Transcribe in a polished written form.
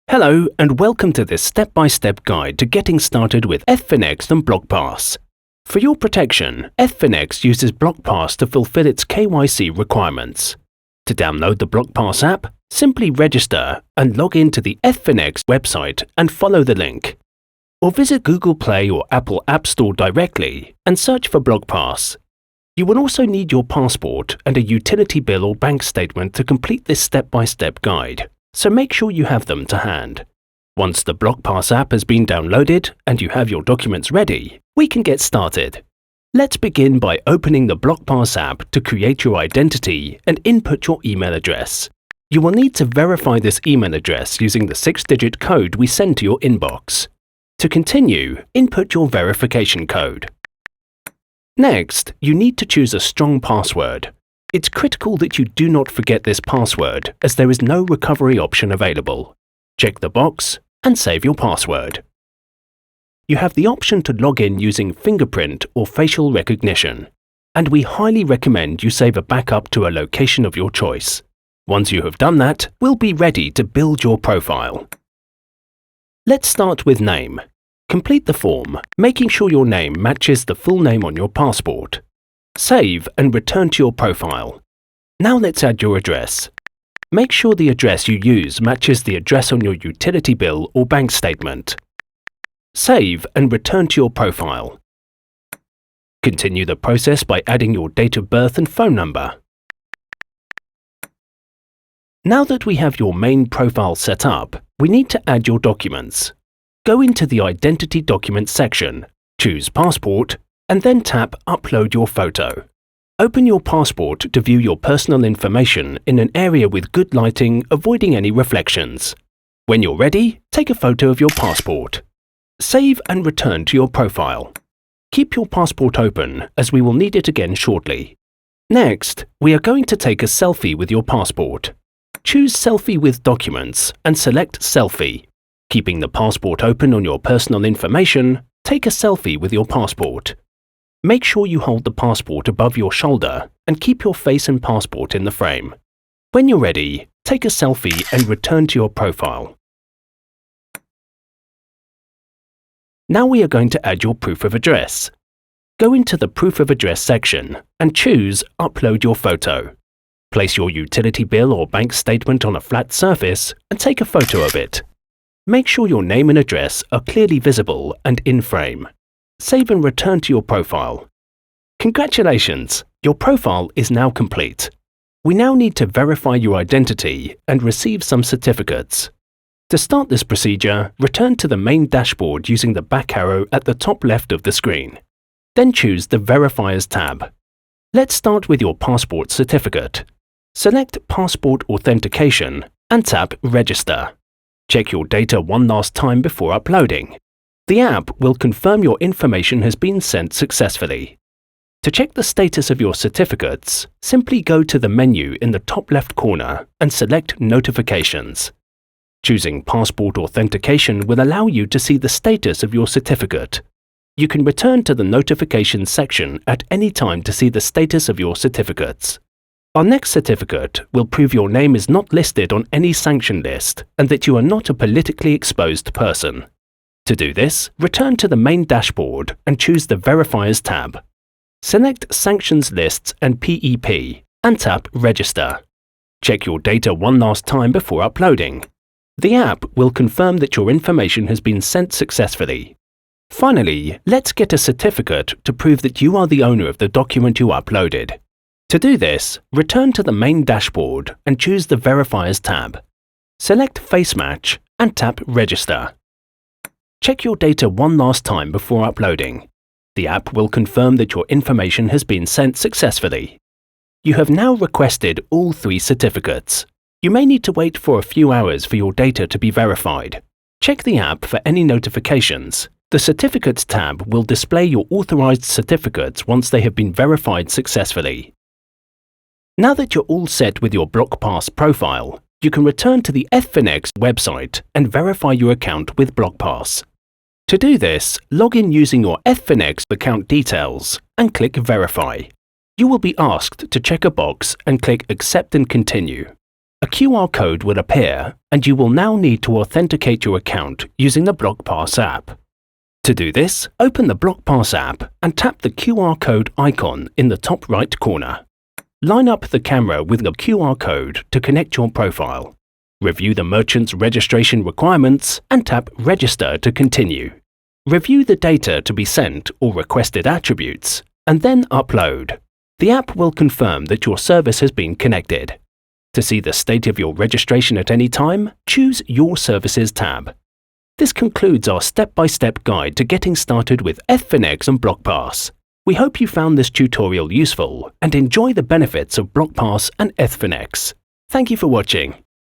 Hello and welcome to this step-by-step guide to getting started with Ethfinex and Blockpass. For your protection, Ethfinex uses Blockpass to fulfill its KYC requirements. To download the Blockpass app, simply register and log in to the Ethfinex website and follow the link. Or visit Google Play or Apple App Store directly and search for Blockpass. You will also need your passport and a utility bill or bank statement to complete this step-by-step guide, so make sure you have them to hand. Once the Blockpass app has been downloaded and you have your documents ready, we can get started. Let's begin by opening the Blockpass app to create your identity and input your email address. You will need to verify this email address using the 6-digit code we send to your inbox. To continue, input your verification code. Next, you need to choose a strong password. It's critical that you do not forget this password, as there is no recovery option available. Check the box and save your password. You have the option to log in using fingerprint or facial recognition, and we highly recommend you save a backup to a location of your choice. Once you have done that, we'll be ready to build your profile. Let's start with name. Complete the form, making sure your name matches the full name on your passport. Save and return to your profile. Now let's add your address. Make sure the address you use matches the address on your utility bill or bank statement. Save and return to your profile. Continue the process by adding your date of birth and phone number. Now that we have your main profile set up, we need to add your documents. Go into the Identity Documents section, choose Passport, and then tap Upload your photo. Open your passport to view your personal information in an area with good lighting, avoiding any reflections. When you're ready, take a photo of your passport. Save and return to your profile. Keep your passport open, as we will need it again shortly. Next, we are going to take a selfie with your passport. Choose Selfie with Documents and select Selfie. Keeping the passport open on your personal information, take a selfie with your passport. Make sure you hold the passport above your shoulder and keep your face and passport in the frame. When you're ready, take a selfie and return to your profile. Now we are going to add your proof of address. Go into the Proof of Address section and choose Upload your photo. Place your utility bill or bank statement on a flat surface and take a photo of it. Make sure your name and address are clearly visible and in frame. Save and return to your profile. Congratulations! Your profile is now complete. We now need to verify your identity and receive some certificates. To start this procedure, return to the main dashboard using the back arrow at the top left of the screen. Then choose the Verifiers tab. Let's start with your passport certificate. Select Passport Authentication and tap Register. Check your data one last time before uploading. The app will confirm your information has been sent successfully. To check the status of your certificates, simply go to the menu in the top left corner and select Notifications. Choosing Passport Authentication will allow you to see the status of your certificate. You can return to the Notifications section at any time to see the status of your certificates. Our next certificate will prove your name is not listed on any sanction list and that you are not a politically exposed person. To do this, return to the main dashboard and choose the Verifiers tab. Select Sanctions Lists and PEP and tap Register. Check your data one last time before uploading. The app will confirm that your information has been sent successfully. Finally, let's get a certificate to prove that you are the owner of the document you uploaded. To do this, return to the main dashboard and choose the Verifiers tab. Select Face Match and tap Register. Check your data one last time before uploading. The app will confirm that your information has been sent successfully. You have now requested all 3 certificates. You may need to wait for a few hours for your data to be verified. Check the app for any notifications. The Certificates tab will display your authorized certificates once they have been verified successfully. Now that you're all set with your Blockpass profile, you can return to the Ethfinex website and verify your account with Blockpass. To do this, log in using your Ethfinex account details and click Verify. You will be asked to check a box and click Accept and Continue. A QR code will appear, and you will now need to authenticate your account using the Blockpass app. To do this, open the Blockpass app and tap the QR code icon in the top right corner. Line up the camera with the QR code to connect your profile. Review the merchant's registration requirements and tap Register to continue. Review the data to be sent or requested attributes, and then upload. The app will confirm that your service has been connected. To see the state of your registration at any time, choose Your Services tab. This concludes our step-by-step guide to getting started with Ethfinex and Blockpass. We hope you found this tutorial useful and enjoy the benefits of Blockpass and Ethfinex. Thank you for watching.